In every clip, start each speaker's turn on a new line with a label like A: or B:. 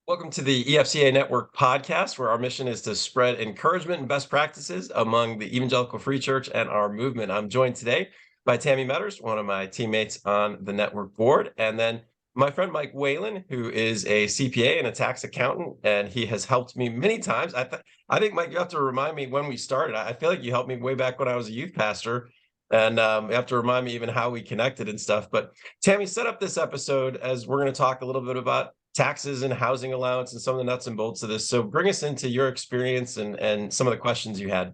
A: Welcome to the EFCA Network podcast, where our mission is to spread encouragement and best practices among the Evangelical Free Church and our movement. I'm joined today by Tammy Metters, one of my teammates on the network board, and then my friend Mike Whalen, who is a CPA and a tax accountant, and he has helped me many times. I think, Mike, you have to remind me when we started. I feel like you helped me way back when I was a youth pastor, and you have to remind me even how we connected and stuff. But Tammy set up this episode as we're going to talk a little bit about taxes and housing allowance and some of the nuts and bolts of this. So bring us into your experience and some of the questions you had.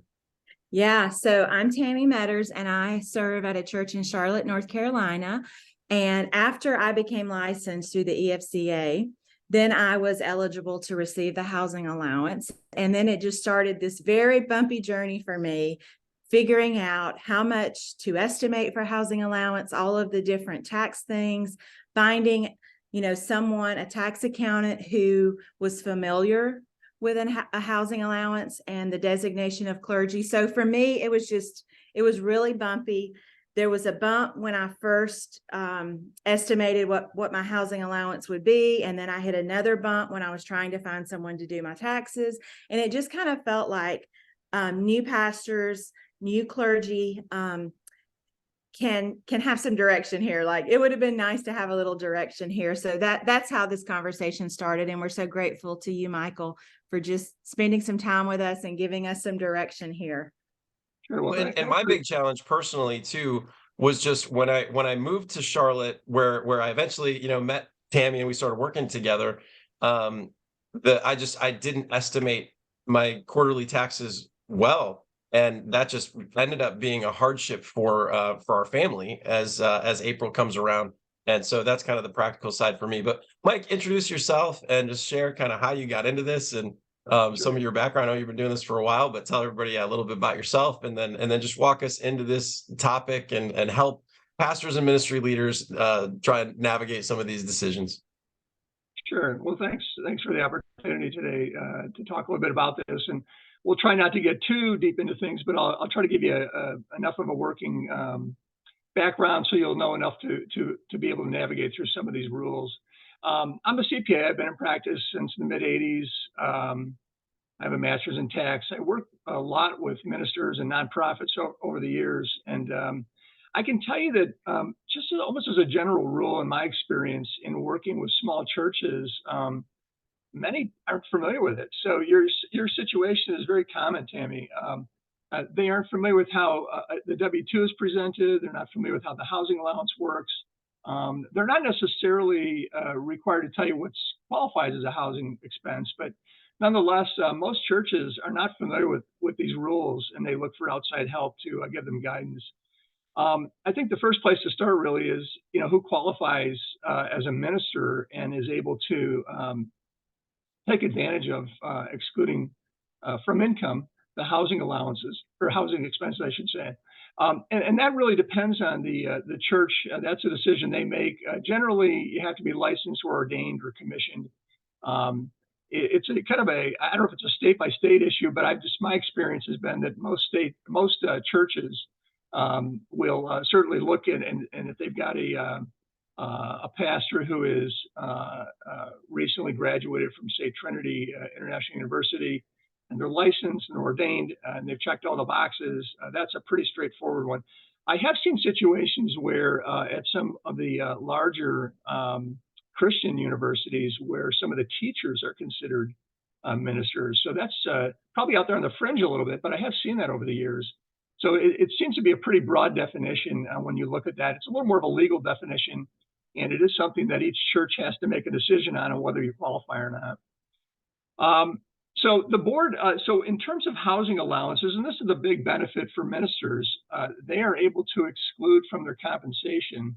B: Yeah, so I'm Tammy Metters, and I serve at a church in Charlotte, North Carolina. And after I became licensed through the EFCA, then I was eligible to receive the housing allowance. And then it just started this very bumpy journey for me, figuring out how much to estimate for housing allowance, all of the different tax things, finding someone, a tax accountant who was familiar with a housing allowance and the designation of clergy. So for me, it was really bumpy. There was a bump when I first estimated what my housing allowance would be. And then I hit another bump when I was trying to find someone to do my taxes. And it just kind of felt like new pastors, new clergy, can have some direction here. Like, it would have been nice to have a little direction here. So that's how this conversation started. And we're so grateful to you, Michael, for just spending some time with us and giving us some direction here.
A: Sure. Well, and my big challenge personally too was just when I moved to Charlotte, where I eventually, met Tammy and we started working together. I didn't estimate my quarterly taxes well. And that just ended up being a hardship for our family as April comes around. And so that's kind of the practical side for me. But Mike, introduce yourself and just share kind of how you got into this and some of your background. I know you've been doing this for a while, but tell everybody a little bit about yourself, and then just walk us into this topic and help pastors and ministry leaders try and navigate some of these decisions.
C: Sure. Well, thanks for the opportunity today to talk a little bit about this, and we'll try not to get too deep into things, but I'll try to give you enough of a working background so you'll know enough to be able to navigate through some of these rules. I'm a CPA. I've been in practice since the mid '80s. I have a master's in tax. I work a lot with ministers and nonprofits over the years, and I can tell you that just almost as a general rule, in my experience in working with small churches, many aren't familiar with it. So your situation is very common, Tammy. They aren't familiar with how the W-2 is presented. They're not familiar with how the housing allowance works. They're not necessarily required to tell you what qualifies as a housing expense, but nonetheless, most churches are not familiar with these rules, and they look for outside help to give them guidance. I think the first place to start really is, who qualifies as a minister and is able to take advantage of excluding from income the housing allowances, or housing expenses, I should say. And that really depends on the church. That's a decision they make. Generally, you have to be licensed or ordained or commissioned. It's a kind of I don't know if it's a state by state issue, but my experience has been that most churches will certainly look at, and if they've got a pastor who is recently graduated from, say, Trinity International University, and they're licensed and ordained, and they've checked all the boxes, that's a pretty straightforward one. I have seen situations where at some of the larger Christian universities where some of the teachers are considered ministers. So that's probably out there on the fringe a little bit, but I have seen that over the years. So it seems to be a pretty broad definition when you look at that. It's a little more of a legal definition, and it is something that each church has to make a decision on whether you qualify or not. So the board, so in terms of housing allowances, and this is a big benefit for ministers, they are able to exclude from their compensation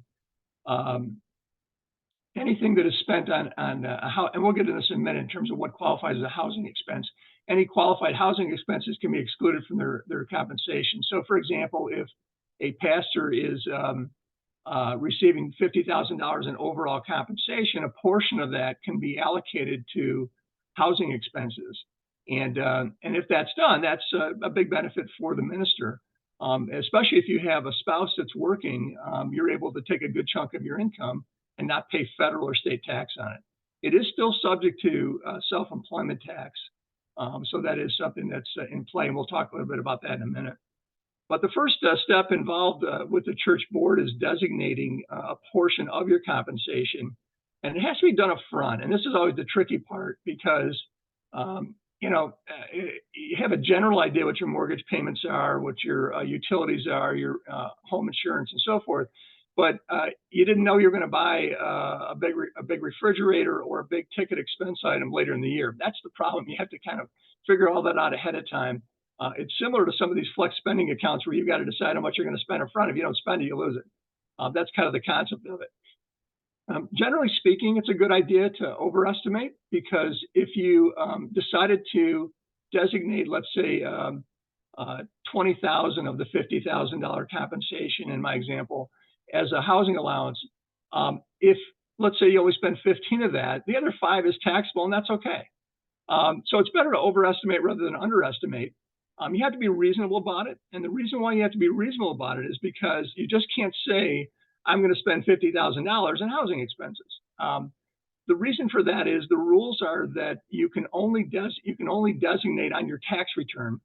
C: anything that is spent on and we'll get into this in a minute in terms of what qualifies as a housing expense. Any qualified housing expenses can be excluded from their compensation. So, for example, if a pastor is receiving $50,000 in overall compensation, a portion of that can be allocated to housing expenses. And if that's done, that's a big benefit for the minister, especially if you have a spouse that's working. You're able to take a good chunk of your income and not pay federal or state tax on it. it is still subject to self-employment tax. So that is something that's in play, and we'll talk a little bit about that in a minute. But the first step involved with the church board is designating a portion of your compensation, and it has to be done up front. And this is always the tricky part because, you have a general idea what your mortgage payments are, what your utilities are, your home insurance, and so forth. But you didn't know you were going to buy a big refrigerator or a big ticket expense item later in the year. That's the problem. You have to kind of figure all that out ahead of time. It's similar to some of these flex spending accounts where you've got to decide how much you're going to spend up front. If you don't spend it, you lose it. That's kind of the concept of it. Generally speaking, it's a good idea to overestimate, because if you decided to designate, let's say, 20,000 of the $50,000 compensation in my example as a housing allowance, if let's say you only spend 15 of that, the other 5 is taxable, and that's okay. So it's better to overestimate rather than underestimate. You have to be reasonable about it. And the reason why you have to be reasonable about it is because you just can't say, I'm going to spend $50,000 in housing expenses. The reason for that is the rules are that you can only designate on your tax return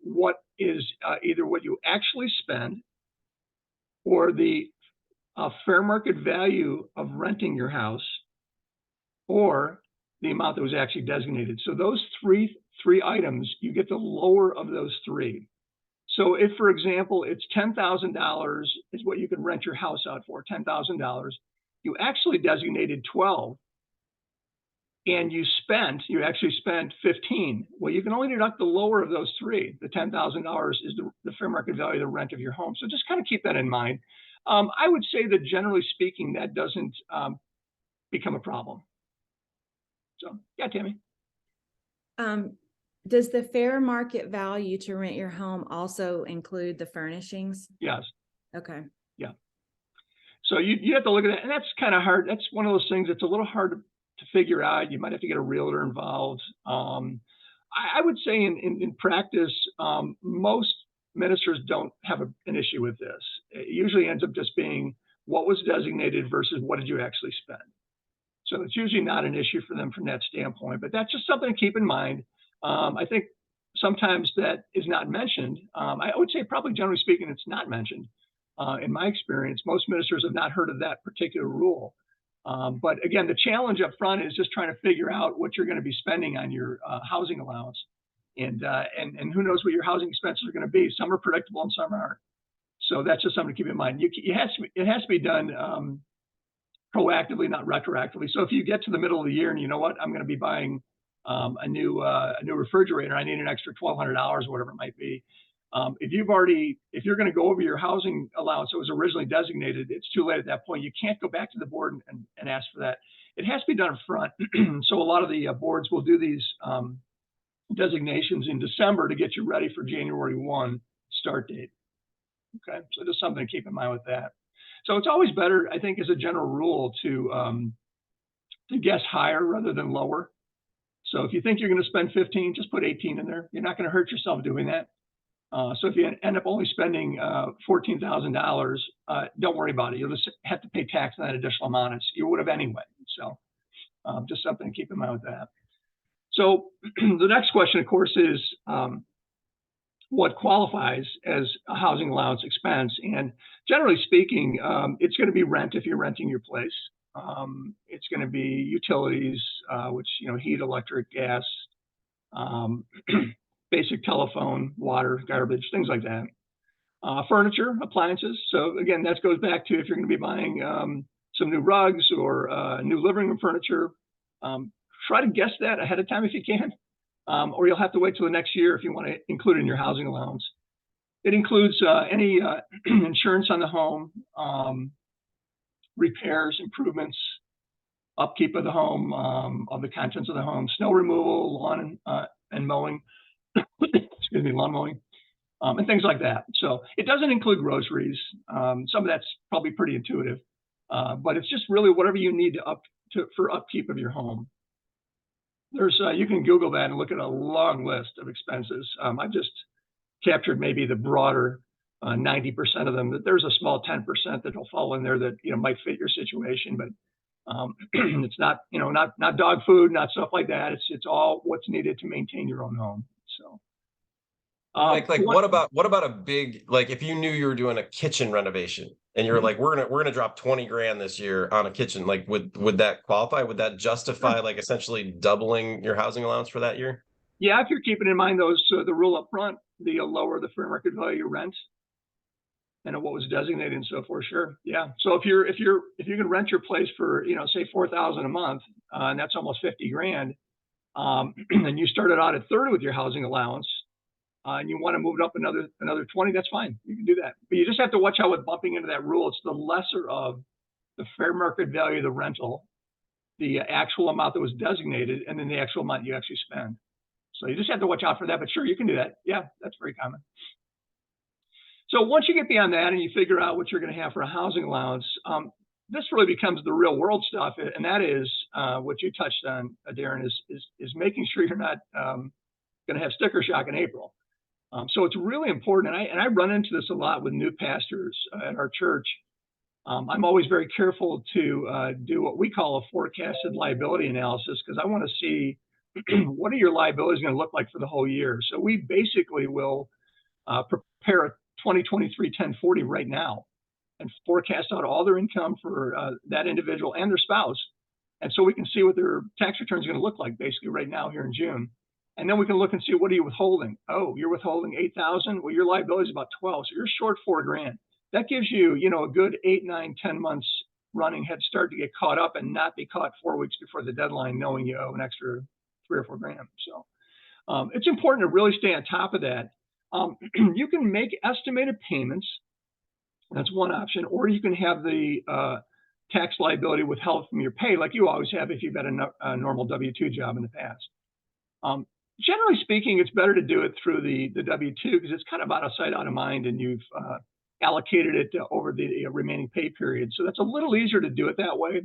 C: what is either what you actually spend or the fair market value of renting your house, or the amount that was actually designated. So those three items, you get the lower of those 3. So if, for example, it's $10,000 is what you can rent your house out for, $10,000, you actually designated 12, and you actually spent 15. Well, you can only deduct the lower of those 3. The $10,000 is the fair market value of the rent of your home. So just kind of keep that in mind. I would say that generally speaking, that doesn't become a problem. So yeah, Tammy.
B: Does the fair market value to rent your home also include the furnishings?
C: Yes.
B: Okay.
C: Yeah. So you have to look at it, and that's kind of hard. That's one of those things that's a little hard to figure out. You might have to get a realtor involved. I would say in practice, most ministers don't have an issue with this. It usually ends up just being what was designated versus what did you actually spend. So it's usually not an issue for them from that standpoint, but that's just something to keep in mind. I think sometimes that is not mentioned. I would say probably generally speaking, it's not mentioned. In my experience, most ministers have not heard of that particular rule. But again, the challenge up front is just trying to figure out what you're going to be spending on your housing allowance. And who knows what your housing expenses are going to be. Some are predictable and some aren't. So that's just something to keep in mind. It has to be done proactively, not retroactively. So if you get to the middle of the year and you know what, I'm going to be buying a new refrigerator, I need an extra $1,200 or whatever it might be. If you're going to go over your housing allowance that was originally designated, it's too late at that point. You can't go back to the board and ask for that. It has to be done up front. So a lot of the boards will do these designations in December to get you ready for January 1 start date. Okay, so just something to keep in mind with that. So it's always better, I think, as a general rule, to guess higher rather than lower. So if you think you're going to spend 15, just put 18 in there. You're not going to hurt yourself doing that. So if you end up only spending $14,000, don't worry about it. You'll just have to pay tax on that additional amount as you would have anyway. So just something to keep in mind with that. So the next question, of course, is what qualifies as a housing allowance expense? And generally speaking, it's going to be rent if you're renting your place. It's going to be utilities, which, heat, electric, gas, basic telephone, water, garbage, things like that. Furniture, appliances. So again, that goes back to if you're going to be buying some new rugs or new living room furniture, try to guess that ahead of time if you can, or you'll have to wait till the next year if you want to include it in your housing allowance. It includes any insurance on the home, repairs, improvements, upkeep of the home, of the contents of the home, snow removal, lawn and mowing, excuse me, lawn mowing, and things like that. So it doesn't include groceries. Some of that's probably pretty intuitive, but it's just really whatever you need for upkeep of your home. There's you can Google that and look at a long list of expenses. I've just captured maybe the broader 90% of them. That there's a small 10% that will fall in there that might fit your situation, but It's not, not dog food, not stuff like that. It's all what's needed to maintain your own home. So,
A: what about a big, like if you knew you were doing a kitchen renovation and you're like, we're gonna drop 20 grand this year on a kitchen, like would that qualify? Would that justify like essentially doubling your housing allowance for that year?
C: Yeah, if you're keeping in mind the rule up front, the lower the fair market value rent and what was designated and so forth. Sure, yeah. So if you can rent your place for say $4,000 a month, and that's almost 50 grand, and you started out at 30 with your housing allowance, and you want to move it up another 20, that's fine. You can do that, but you just have to watch out with bumping into that rule. It's the lesser of the fair market value of the rental, the actual amount that was designated, and then the actual amount you actually spend. So you just have to watch out for that, but sure, you can do that. Yeah, that's very common. So once you get beyond that and you figure out what you're going to have for a housing allowance, this really becomes the real world stuff, and that is what you touched on, Darren, is making sure you're not going to have sticker shock in April. So it's really important, and I run into this a lot with new pastors at our church. I'm always very careful to do what we call a forecasted liability analysis, because I want to see what are your liabilities going to look like for the whole year. So we basically will prepare a 2023 1040 right now and forecast out all their income for that individual and their spouse. And so we can see what their tax return is going to look like basically right now here in June. And then we can look and see, what are you withholding? Oh, you're withholding 8,000. Well, your liability is about 12. So you're short 4 grand. That gives you, a good 8, 9, 10 months running head start to get caught up and not be caught 4 weeks before the deadline, knowing you owe an extra 3 or 4 grand. So it's important to really stay on top of that. You can make estimated payments. That's one option, or you can have the tax liability withheld from your pay, like you always have if you've had a normal W-2 job in the past. Generally speaking, it's better to do it through the W-2 because it's kind of out of sight, out of mind, and you've allocated it over the remaining pay period. So that's a little easier to do it that way.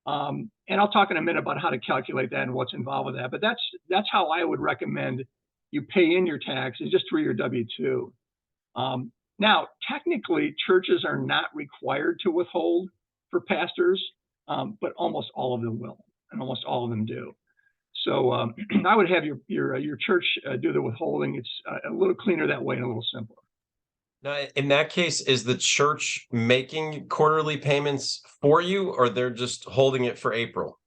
C: And I'll talk in a minute about how to calculate that and what's involved with that. But that's how I would recommend you pay in your taxes, just through your W-2. Now, technically, churches are not required to withhold for pastors, but almost all of them will, and almost all of them do. So I would have your church do the withholding. It's a little cleaner that way and a little simpler.
A: Now, in that case, is the church making quarterly payments for you, or they're just holding it for April?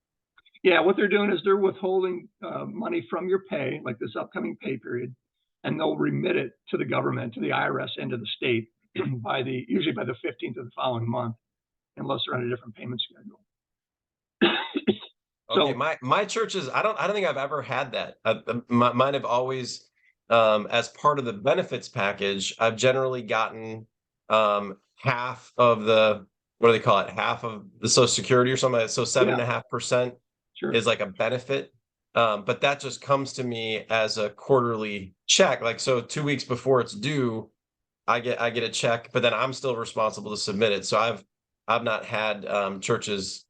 C: Yeah, what they're doing is they're withholding money from your pay, like this upcoming pay period, and they'll remit it to the government, to the IRS, and to the state usually by the 15th of the following month, unless they're on a different payment schedule.
A: Okay, my churches, I don't think I've ever had that. Mine have always, as part of the benefits package, I've generally gotten half of the, what do they call it? Half of the Social Security or something. So 7.5% is like a benefit. But that just comes to me as a quarterly check. Like, so 2 weeks before it's due, I get a check, but then I'm still responsible to submit it. So I've not had churches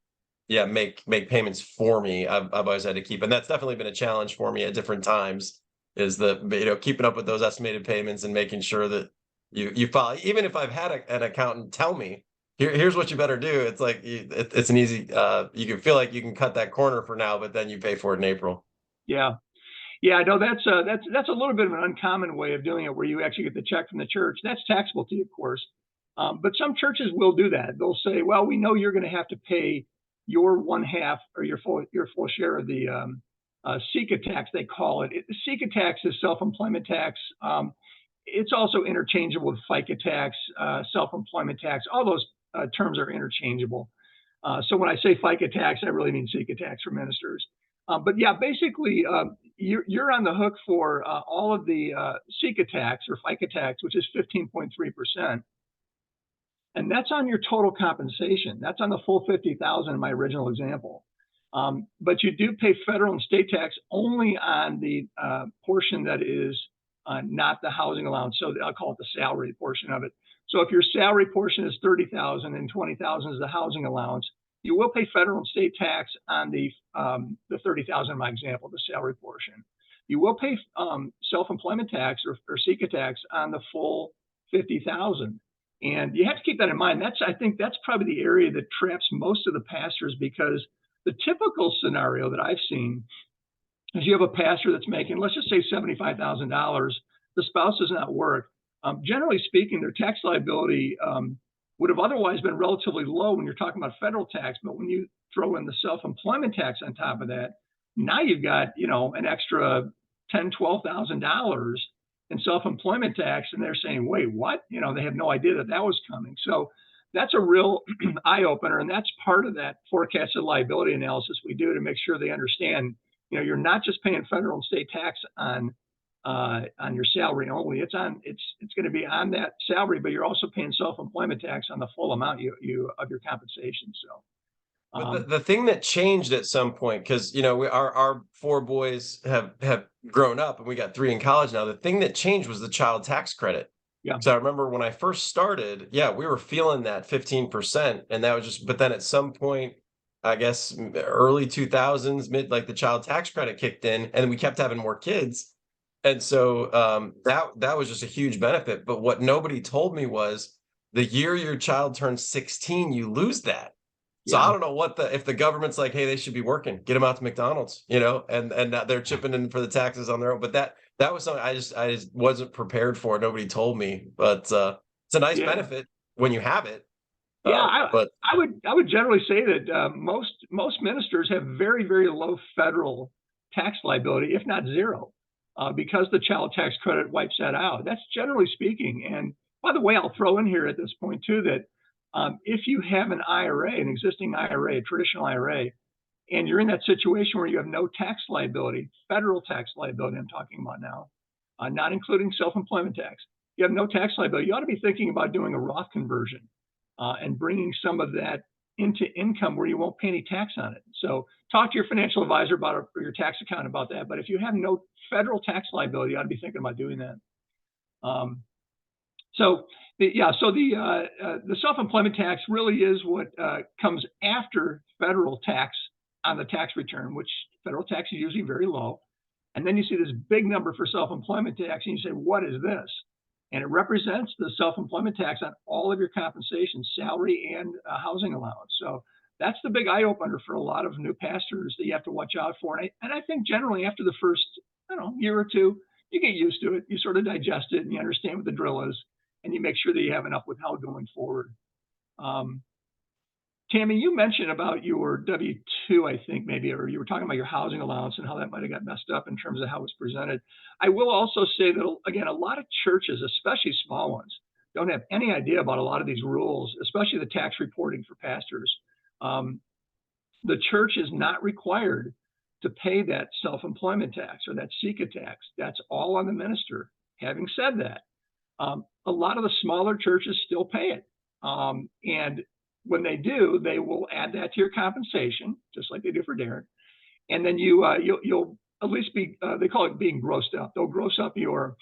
A: make payments for me. I've always had to keep, and that's definitely been a challenge for me at different times, is keeping up with those estimated payments and making sure that you follow. Even if I've had an accountant tell me, here's what you better do, it's like it's an easy you can feel like you can cut that corner for now, but then you pay for it in April.
C: Yeah, I know that's a little bit of an uncommon way of doing it, where you actually get the check from the church. That's taxable to you, of course, but some churches will do that. They'll say, well, we know you're going to have to pay your 1/2 or your full share of the SECA tax, they call it. The SECA tax is self-employment tax. It's also interchangeable with FICA tax, self-employment tax. All those terms are interchangeable. So when I say FICA tax, I really mean SECA tax for ministers. But yeah, basically, you're on the hook for all of the SECA tax or FICA tax, which is 15.3%. And that's on your total compensation. That's on the full 50,000 in my original example. But you do pay federal and state tax only on the portion that is not the housing allowance. So I'll call it the salary portion of it. So if your salary portion is 30,000 and 20,000 is the housing allowance, you will pay federal and state tax on the 30,000 in my example, the salary portion. You will pay self-employment tax or SECA tax on the full 50,000. And you have to keep that in mind. I think that's probably the area that traps most of the pastors, because the typical scenario that I've seen is you have a pastor that's making, let's just say $75,000. The spouse does not work. Generally speaking, their tax liability would have otherwise been relatively low when you're talking about federal tax. But when you throw in the self-employment tax on top of that, now you've got, an extra $10,000, $12,000 in self-employment tax. And they're saying, wait, what? They have no idea that was coming. So that's a real eye opener. And that's part of that forecasted liability analysis we do to make sure they understand, you're not just paying federal and state tax on your salary only. It's going to be on that salary, but you're also paying self-employment tax on the full amount you of your compensation. So,
A: But the thing that changed at some point, because our four boys have grown up and we got three in college now. The thing that changed was the child tax credit.
C: yeah,
A: So I remember when I first started, we were feeling that 15%, and that was just. But then at some point, I guess early 2000s, like the child tax credit kicked in, and we kept having more kids. And so that was just a huge benefit. But what nobody told me was the year your child turns 16, you lose that. So I
C: yeah.
A: don't know if the government's like, hey, they should be working, get them out to McDonald's, and they're chipping in for the taxes on their own. But that was something I just wasn't prepared for. Nobody told me, but it's a nice
C: Yeah.
A: benefit when you have it.
C: Yeah,
A: But
C: I would generally say that most ministers have very, very low federal tax liability, if not zero, because the child tax credit wipes that out. That's generally speaking. And by the way, I'll throw in here at this point too that if you have an IRA, an existing IRA, a traditional IRA, and you're in that situation where you have no tax liability, federal tax liability I'm talking about now, not including self-employment tax, you have no tax liability, you ought to be thinking about doing a Roth conversion. And bringing some of that into income where you won't pay any tax on it. So talk to your financial advisor about it, or your tax accountant about that. But if you have no federal tax liability, you ought to be thinking about doing that. So the self-employment tax really is what comes after federal tax on the tax return, which federal tax is usually very low. And then you see this big number for self-employment tax, and you say, what is this? And it represents the self-employment tax on all of your compensation, salary and housing allowance. So that's the big eye opener for a lot of new pastors that you have to watch out for. And I think generally after the first, year or two, you get used to it. You sort of digest it and you understand what the drill is, and you make sure that you have enough withheld going forward. Tammy, you mentioned about your W-2, I think maybe, or you were talking about your housing allowance and how that might have got messed up in terms of how it's presented. I will also say that, again, a lot of churches, especially small ones, don't have any idea about a lot of these rules, especially the tax reporting for pastors. The church is not required to pay that self-employment tax or that SECA tax. That's all on the minister. Having said that, a lot of the smaller churches still pay it. And when they do, they will add that to your compensation, just like they do for Darren. And then you'll at least be, they call it being grossed up. They'll gross up your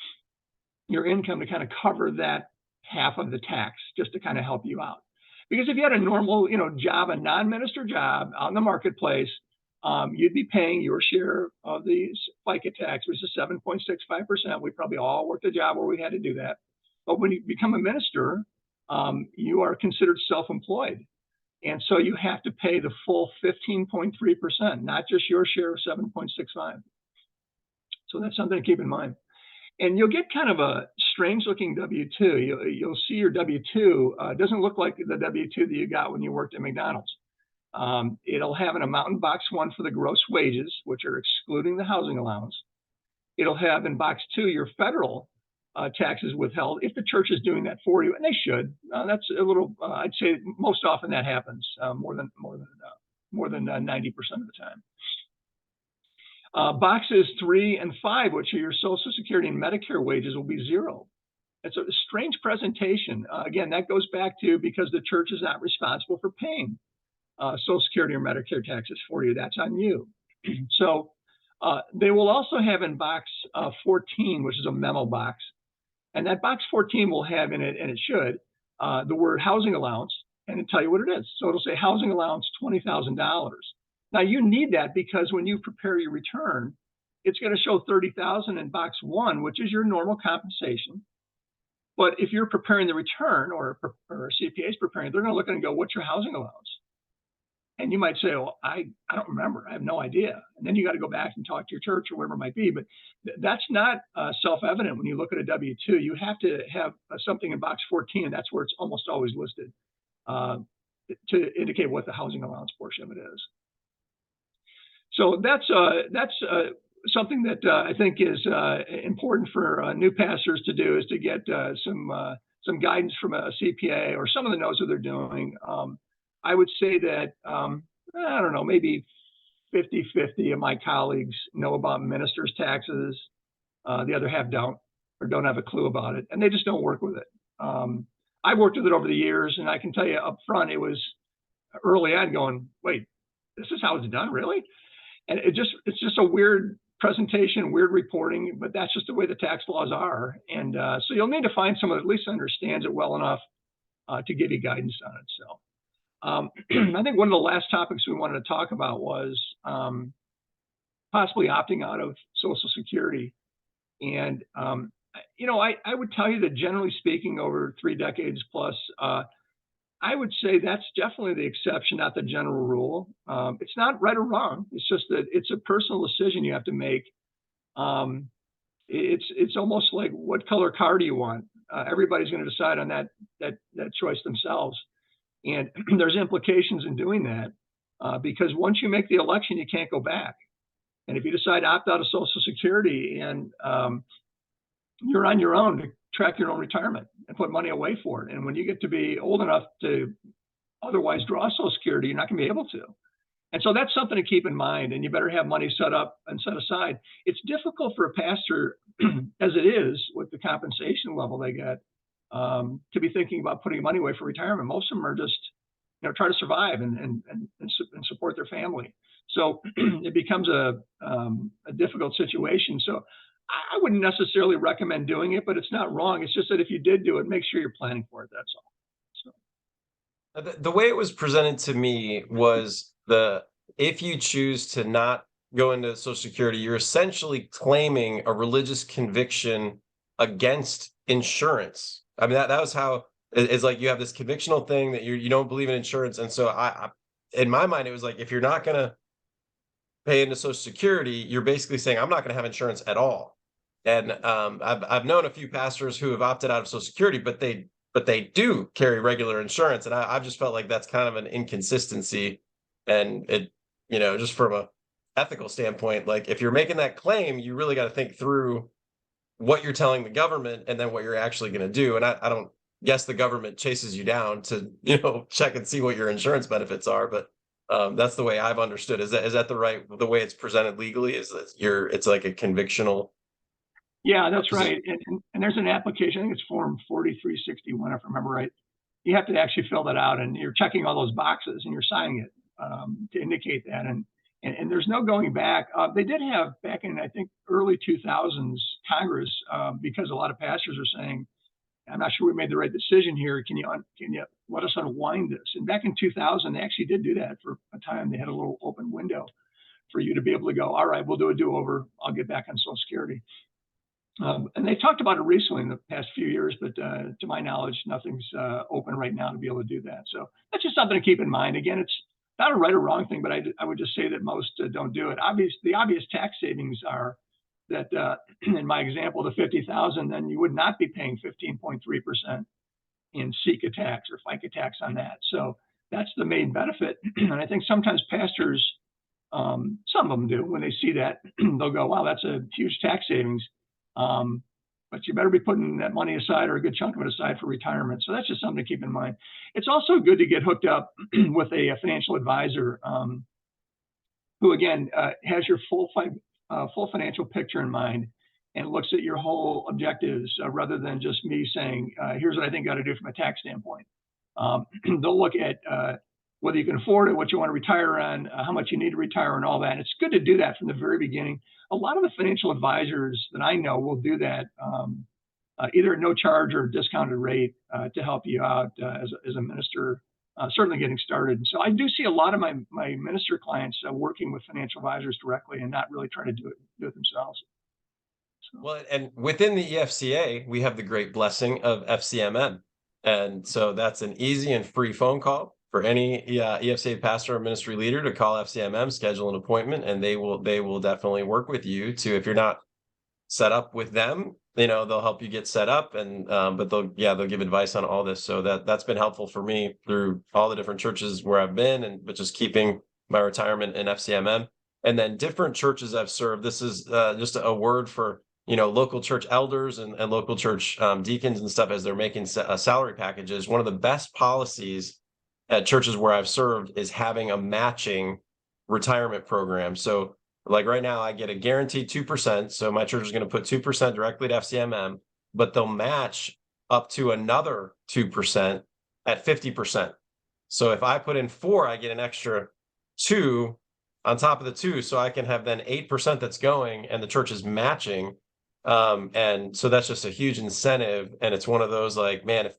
C: income to kind of cover that half of the tax, just to kind of help you out. Because if you had a normal, job, a non-minister job out in the marketplace, you'd be paying your share of the FICA tax, which is 7.65%. We probably all worked a job where we had to do that. But when you become a minister, you are considered self-employed. And so you have to pay the full 15.3%, not just your share of 7.65. So that's something to keep in mind. And you'll get kind of a strange looking W-2. You'll see your W-2 doesn't look like the W-2 that you got when you worked at McDonald's. It'll have an amount in box 1 for the gross wages, which are excluding the housing allowance. It'll have in box 2 your federal taxes withheld if the church is doing that for you, and they should. That's a little. I'd say most often that happens more than 90% of the time. Boxes 3 and 5, which are your Social Security and Medicare wages, will be 0. It's a strange presentation. Again, that goes back to because the church is not responsible for paying Social Security or Medicare taxes for you. That's on you. So they will also have in box 14, which is a memo box. And that box 14 will have in it, and it should, the word housing allowance, and it'll tell you what it is. So it'll say housing allowance, $20,000. Now you need that because when you prepare your return, it's going to show $30,000 in box 1, which is your normal compensation. But if you're preparing the return, or a CPA is preparing, they're going to look at it and go, what's your housing allowance? And you might say, well, I don't remember. I have no idea. And then you got to go back and talk to your church or whatever it might be. But that's not self-evident when you look at a W-2. You have to have something in box 14. That's where it's almost always listed to indicate what the housing allowance portion of it is. So that's something that I think is important for new pastors to do, is to get some guidance from a CPA or someone that knows what they're doing. I would say that, I don't know, maybe 50-50 of my colleagues know about ministers' taxes. The other half don't, or don't have a clue about it, and they just don't work with it. I've worked with it over the years, and I can tell you up front, it was early on going, wait, this is how it's done, really? And it's just a weird presentation, weird reporting, but that's just the way the tax laws are. And so you'll need to find someone that at least understands it well enough to give you guidance on it. So I think one of the last topics we wanted to talk about was possibly opting out of Social Security. And, I would tell you that generally speaking, over 3 decades plus, I would say that's definitely the exception, not the general rule. It's not right or wrong. It's just that it's a personal decision you have to make. It's almost like, what color car do you want? Everybody's going to decide on that choice themselves. And there's implications in doing that because once you make the election, you can't go back. And if you decide to opt out of Social Security, and you're on your own to track your own retirement and put money away for it. And when you get to be old enough to otherwise draw Social Security, you're not going to be able to. And so that's something to keep in mind. And you better have money set up and set aside. It's difficult for a pastor, as it is with the compensation level they get, to be thinking about putting money away for retirement. Most of them are just, try to survive and support their family. So it becomes a difficult situation. So I wouldn't necessarily recommend doing it, but it's not wrong. It's just that if you did do it, make sure you're planning for it. That's all.
A: The way it was presented to me was if you choose to not go into Social Security, you're essentially claiming a religious conviction against insurance. I mean, that was how it's like, you have this convictional thing that you don't believe in insurance. And so I in my mind, it was like, if you're not going to pay into Social Security, you're basically saying, I'm not going to have insurance at all. And I've known a few pastors who have opted out of Social Security, but they do carry regular insurance. And I've just felt like that's kind of an inconsistency. And it, just from a ethical standpoint, like, if you're making that claim, you really got to think through what you're telling the government and then what you're actually going to do. And I don't guess the government chases you down to, check and see what your insurance benefits are. But that's the way I've understood. Is that the way it's presented legally? Is that it's like a convictional?
C: Yeah, that's right. And there's an application, I think it's form 4361, if I remember right. You have to actually fill that out, and you're checking all those boxes and you're signing it to indicate that. And there's no going back. They did have back in, I think, early 2000s Congress, because a lot of pastors are saying, I'm not sure we made the right decision here. Can you let us unwind this? And back in 2000, they actually did do that for a time. They had a little open window for you to be able to go, all right, we'll do a do-over. I'll get back on Social Security. And they talked about it recently in the past few years, but to my knowledge, nothing's open right now to be able to do that. So that's just something to keep in mind. Again, it's not a right or wrong thing, but I would just say that most don't do it. The obvious tax savings are that, in my example, the $50,000, then you would not be paying 15.3% in SECA tax or FICA tax on that. So that's the main benefit. And I think sometimes pastors, some of them do, when they see that, they'll go, wow, that's a huge tax savings. But you better be putting that money aside, or a good chunk of it aside, for retirement. So that's just something to keep in mind. It's also good to get hooked up with a financial advisor who, again, has your full financial picture in mind and looks at your whole objectives rather than just me saying, here's what I think I got to do from a tax standpoint. They'll look at whether you can afford it, what you want to retire on, how much you need to retire, and all that. And it's good to do that from the very beginning. A lot of the financial advisors that I know will do that either at no charge or discounted rate to help you out as a minister, certainly getting started. So I do see a lot of my minister clients working with financial advisors directly and not really trying to do it themselves. So,
A: Well, and within the EFCA, we have the great blessing of FCMM. And so that's an easy and free phone call for any EFCA pastor or ministry leader to call FCMM, schedule an appointment, and they will definitely work with you to, if you're not set up with them, they'll help you get set up, and but they'll give advice on all this. So that's been helpful for me through all the different churches where I've been, but just keeping my retirement in FCMM. And then different churches I've served. This is just a word for local church elders and local church deacons and stuff as they're making salary packages. One of the best policies at churches where I've served is having a matching retirement program. So like right now, I get a guaranteed 2%. So my church is going to put 2% directly to FCMM, but they'll match up to another 2% at 50%. So if I put in 4, I get an extra 2 on top of the 2. So I can have then 8% that's going, and the church is matching. And so that's just a huge incentive. And it's one of those like, man, if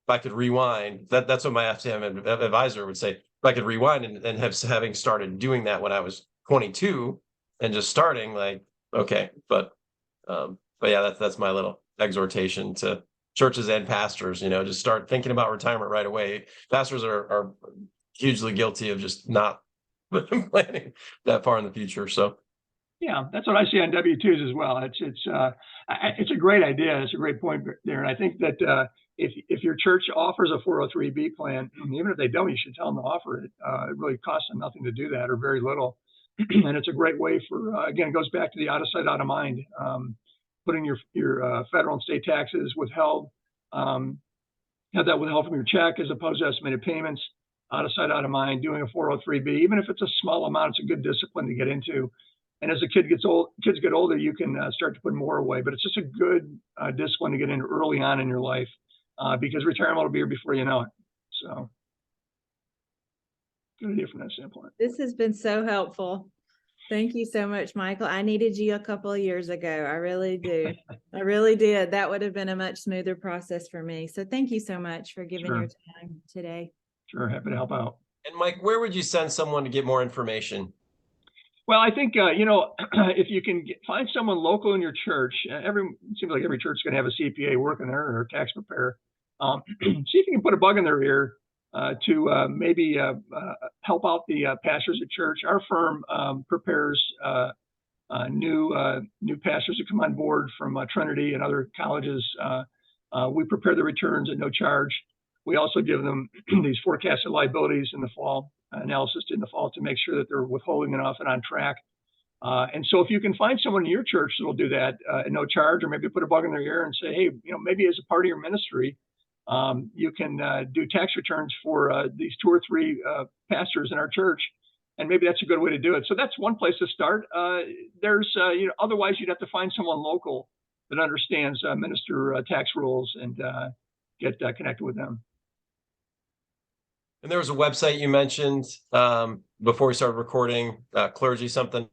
A: I could rewind, that's what my FCM advisor would say. If I could rewind and having started doing that when I was 22 and just starting, like, okay, but yeah, that's my little exhortation to churches and pastors, just start thinking about retirement right away. Pastors are hugely guilty of just not planning that far in the future. So
C: yeah, that's what I see on W-2s as well. It's a great idea. It's a great point there. And I think that if your church offers a 403B plan, even if they don't, you should tell them to offer it. It really costs them nothing to do that, or very little. And it's a great way for, again, it goes back to the out of sight, out of mind. Putting your federal and state taxes withheld, have that withheld from your check as opposed to estimated payments. Out of sight, out of mind. Doing a 403B, even if it's a small amount, it's a good discipline to get into. And as kids get older, you can start to put more away. But it's just a good discipline to get into early on in your life, because retirement will be here before you know it. So, good idea from that standpoint.
B: This has been so helpful. Thank you so much, Michael. I needed you a couple of years ago. I really do. I really did. That would have been a much smoother process for me. So thank you so much for giving your time today.
C: Sure, happy to help out.
A: And Mike, where would you send someone to get more information?
C: Well, I think, if you can find someone local in your church, it seems like every church is going to have a CPA working there, or a tax preparer. See if you can put a bug in their ear to maybe help out the pastors at church. Our firm prepares new pastors to come on board from Trinity and other colleges. We prepare the returns at no charge. We also give them these forecasted liabilities in the fall, analysis in the fall, to make sure that they're withholding enough and on track. And so if you can find someone in your church that will do that at no charge, or maybe put a bug in their ear and say, hey, maybe as a part of your ministry, you can do tax returns for these 2 or 3 pastors in our church. And maybe that's a good way to do it. So that's one place to start. There's, otherwise you'd have to find someone local that understands minister tax rules and get connected with them.
A: And there was a website you mentioned before we started recording, clergy something.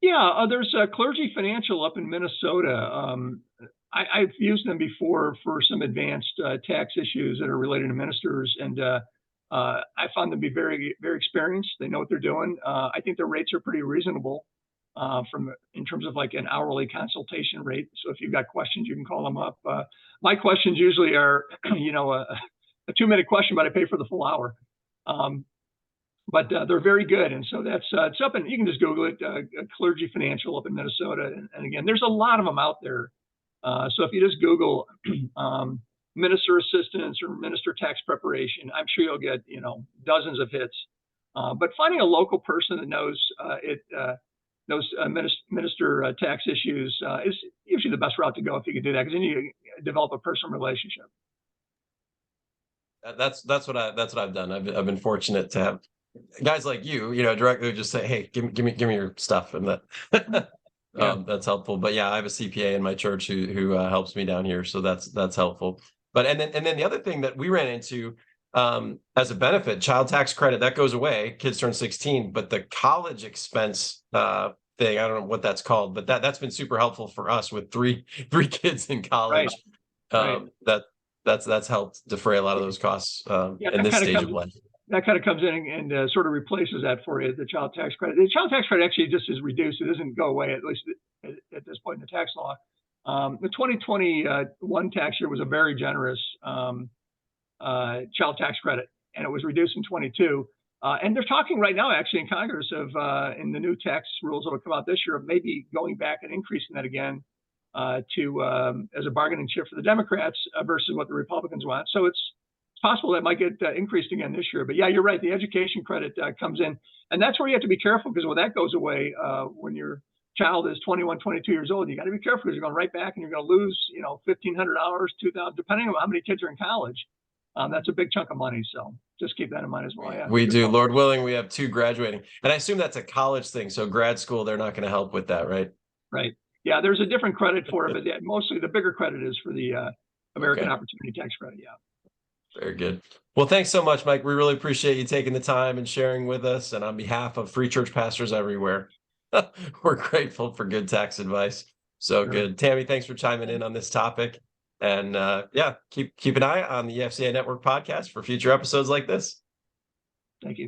C: Yeah, there's Clergy Financial up in Minnesota. I've used them before for some advanced tax issues that are related to ministers, and I found them to be very, very experienced. They know what they're doing. I think their rates are pretty reasonable in terms of like an hourly consultation rate. So if you've got questions, you can call them up. My questions usually are, a 2-minute question, but I pay for the full hour. But they're very good. And so that's it's up, and you can just Google it, Clergy Financial up in Minnesota. And again, there's a lot of them out there. So if you just Google minister assistance or minister tax preparation, I'm sure you'll get, dozens of hits. But finding a local person that knows minister tax issues is usually the best route to go if you can do that, because then you develop a personal relationship.
A: That's what I've done. I've been fortunate to have guys like you, directly just say, hey, give me your stuff, and that that's helpful. But yeah, I have a CPA in my church who helps me down here, so that's helpful. But and then the other thing that we ran into as a benefit, child tax credit, that goes away. Kids turn 16, but the college expense thing, I don't know what that's called, but that's been super helpful for us with three kids in college. Right. That's helped defray a lot of those costs in this stage of life.
C: That kind of comes in and sort of replaces that for you, the child tax credit. The child tax credit actually just is reduced. It doesn't go away, at least at this point in the tax law. The 2021 tax year was a very generous child tax credit, and it was reduced in 22. And they're talking right now, actually, in Congress of in the new tax rules that will come out this year of maybe going back and increasing that again to as a bargaining chip for the Democrats versus what the Republicans want. So it's possible that might get increased again this year. But yeah, you're right. The education credit comes in, and that's where you have to be careful, because when that goes away, when your child is 21, 22 years old, you got to be careful, because you're going right back and you're going to lose, $1,500, $2,000, depending on how many kids are in college. That's a big chunk of money. So just keep that in mind as well. Yeah.
A: We do. Lord willing, we have 2 graduating. And I assume that's a college thing. So grad school, they're not going to help with that, right?
C: Right. Yeah, there's a different credit for it, but mostly the bigger credit is for the American Opportunity Tax Credit. Yeah.
A: Very good. Well, thanks so much, Mike. We really appreciate you taking the time and sharing with us. And on behalf of Free Church pastors everywhere, we're grateful for good tax advice. So
C: Sure.
A: good. Tammy, thanks for chiming in on this topic. And keep an eye on the EFCA Network podcast for future episodes like this.
C: Thank you.